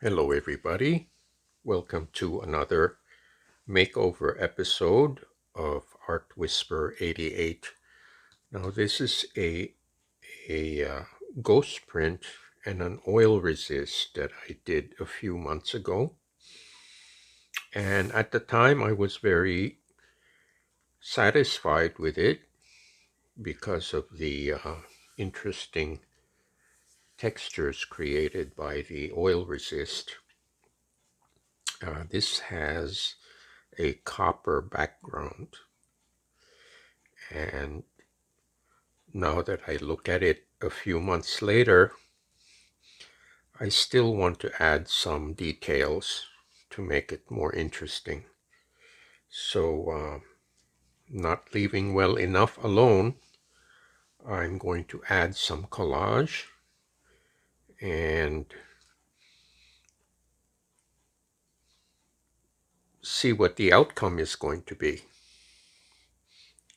Hello, everybody. Welcome to another makeover episode of Art Whisper 88. Now, this is a ghost print and an oil resist that I did a few months ago. And at the time, I was very satisfied with it because of the interesting textures created by the oil resist. This has a copper background, and now that I look at it a few months later, I still want to add some details to make it more interesting. So, not leaving well enough alone, I'm going to add some collage and see what the outcome is going to be.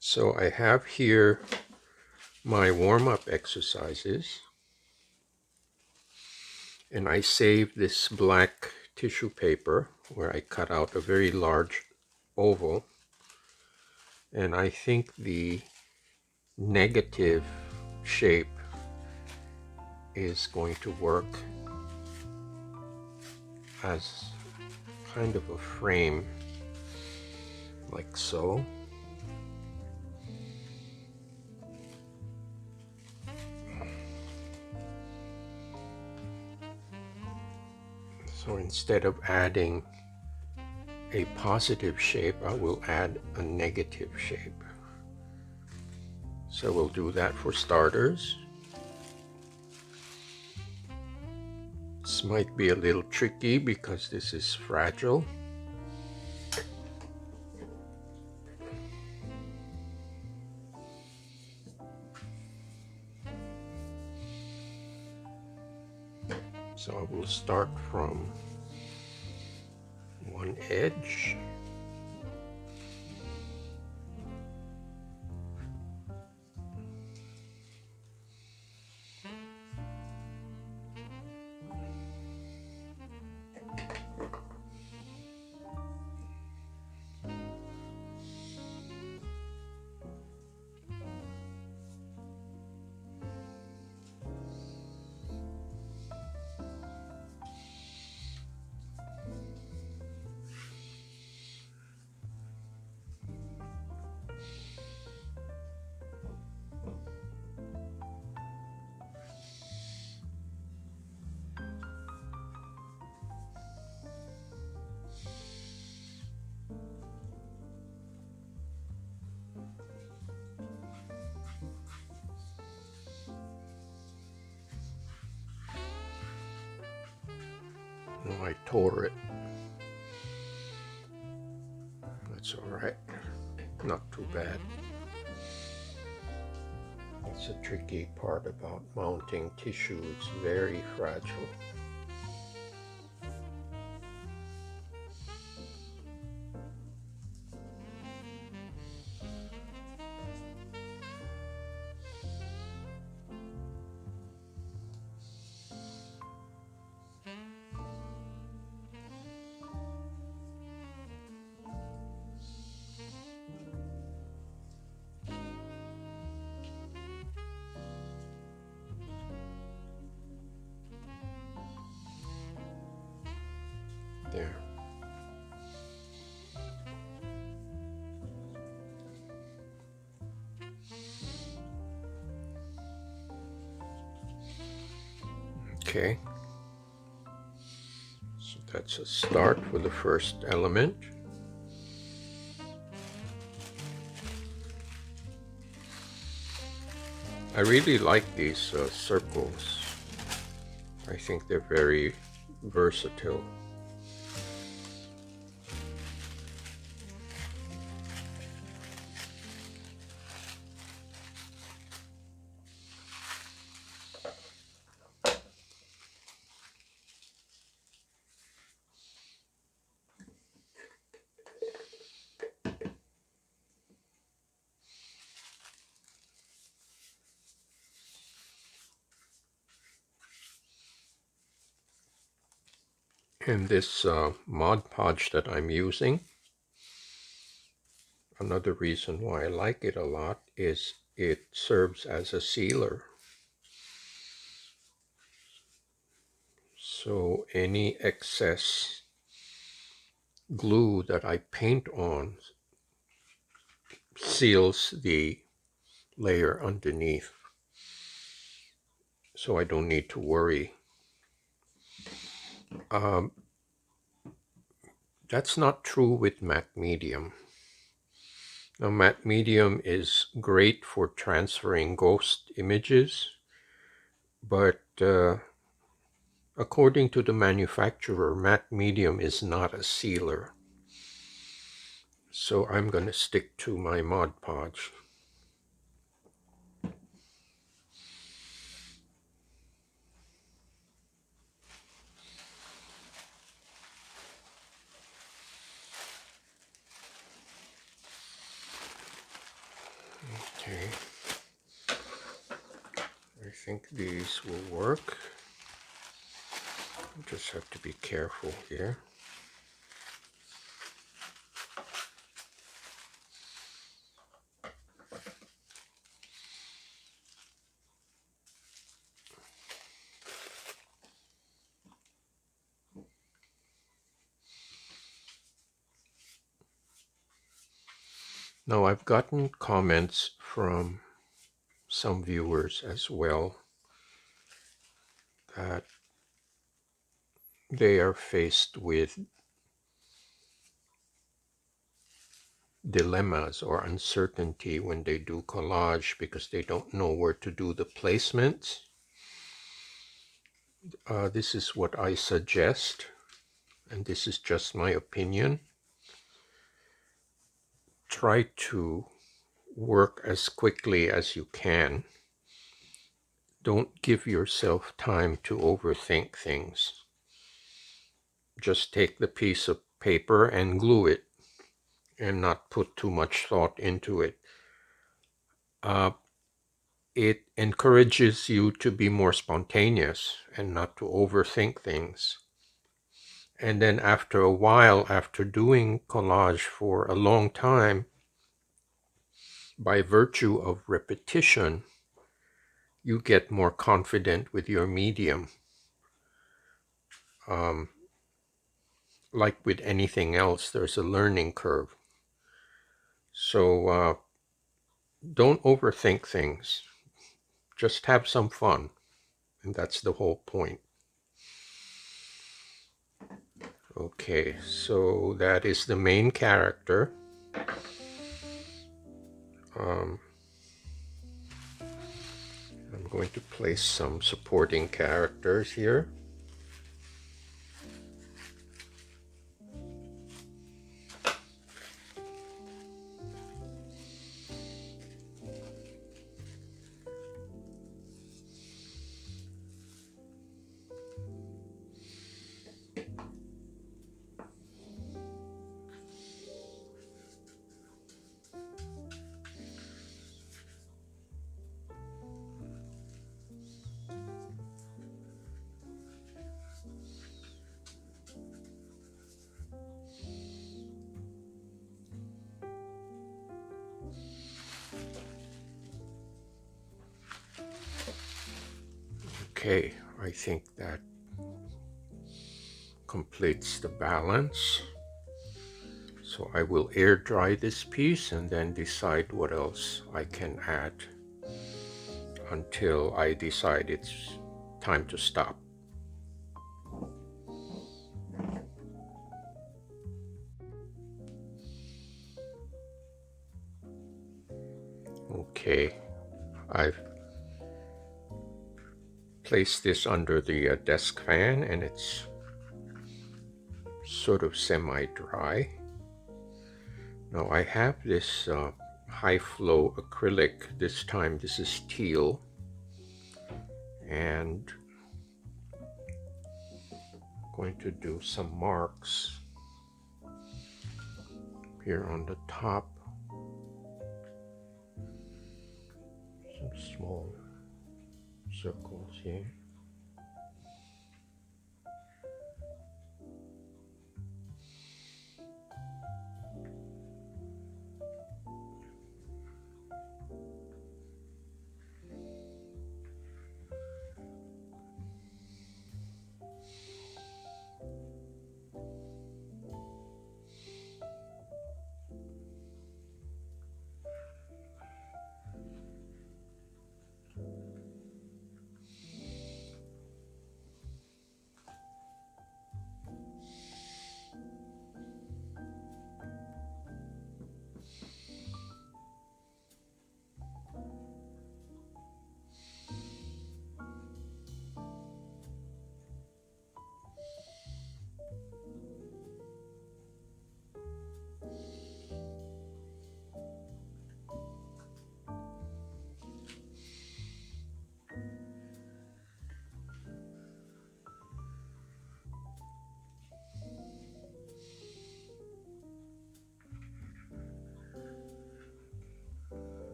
So I have here my warm-up exercises, and I saved this black tissue paper where I cut out a very large oval, and I think the negative shape is going to work as kind of a frame, like so. So instead of adding a positive shape, I will add a negative shape. So we'll do that for starters. This might be a little tricky because this is fragile. So I will start from one edge. Oh, I tore it. That's all right. Not too bad. That's a tricky part about mounting tissue. It's very fragile. There. Okay. So that's a start for the first element. I really like these circles. I think they're very versatile. And this Mod Podge that I'm using, another reason why I like it a lot is it serves as a sealer. So any excess glue that I paint on seals the layer underneath, so I don't need to worry. That's not true with matte medium. Now, matte medium is great for transferring ghost images, but according to the manufacturer, matte medium is not a sealer. So I'm going to stick to my Mod Podge. Okay, I think these will work. Just have to be careful here. Now, I've gotten comments from some viewers as well that they are faced with dilemmas or uncertainty when they do collage because they don't know where to do the placements. This is what I suggest, and this is just my opinion. Try to work as quickly as you can. Don't give yourself time to overthink things. Just take the piece of paper and glue it and not put too much thought into it. It encourages you to be more spontaneous and not to overthink things. And then after a while, after doing collage for a long time, by virtue of repetition, you get more confident with your medium. Like with anything else, there's a learning curve. So don't overthink things. Just have some fun. And that's the whole point. Okay, so that is the main character. I'm going to place some supporting characters here. Okay, I think that completes the balance. So I will air dry this piece and then decide what else I can add until I decide it's time to stop. Okay, I've placed this under the desk fan and it's sort of semi-dry. Now I have this high flow acrylic. This time this is teal, and I'm going to do some marks here on the top. Some small circles here.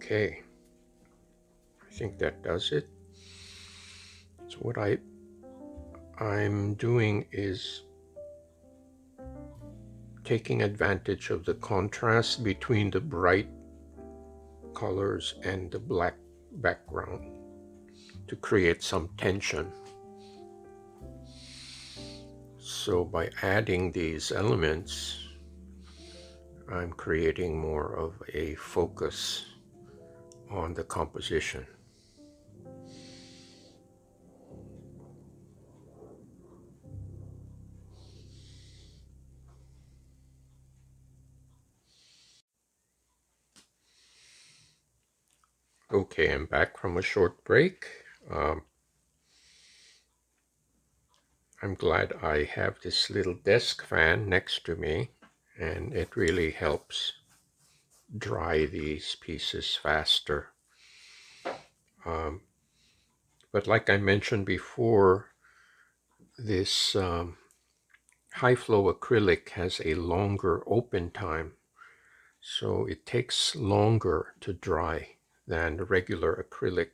Okay, I think that does it. So what I'm doing is taking advantage of the contrast between the bright colors and the black background to create some tension. So by adding these elements, I'm creating more of a focus on the composition. Okay, I'm back from a short break. I'm glad I have this little desk fan next to me, and it really helps dry these pieces faster. But like I mentioned before, this high flow acrylic has a longer open time, so it takes longer to dry than the regular acrylic.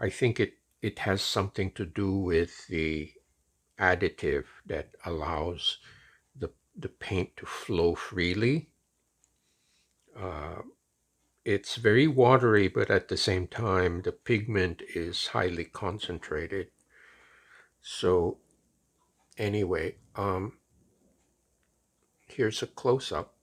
I think it has something to do with the additive that allows the paint to flow freely. It's very watery, but at the same time, the pigment is highly concentrated. So anyway, here's a close-up.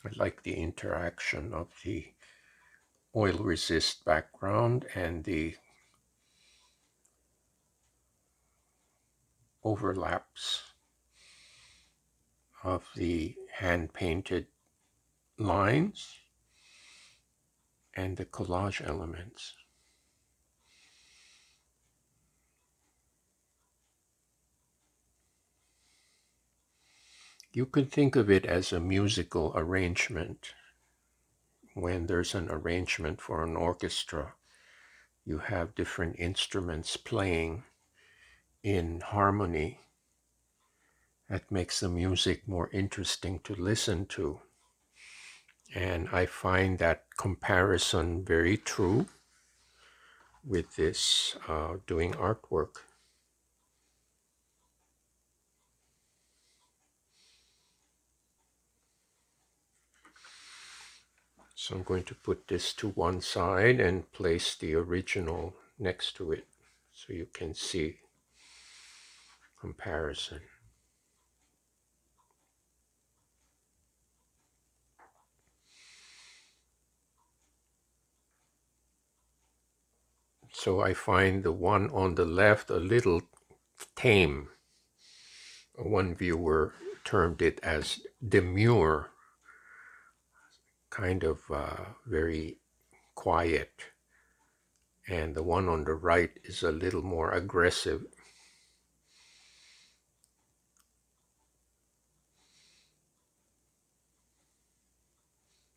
I like the interaction of the oil resist background and the overlaps of the hand-painted lines and the collage elements. You could think of it as a musical arrangement. When there's an arrangement for an orchestra, you have different instruments playing in harmony. That makes the music more interesting to listen to. And I find that comparison very true with this doing artwork. So I'm going to put this to one side and place the original next to it so you can see comparison. So I find the one on the left a little tame. One viewer termed it as demure, kind of very quiet. And the one on the right is a little more aggressive.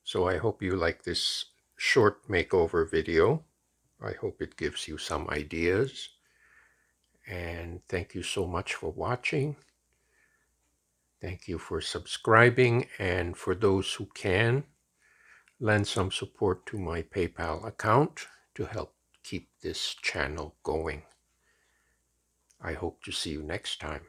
So I hope you like this short makeover video. I hope it gives you some ideas. And thank you so much for watching. Thank you for subscribing. And for those who can, lend some support to my PayPal account to help keep this channel going. I hope to see you next time.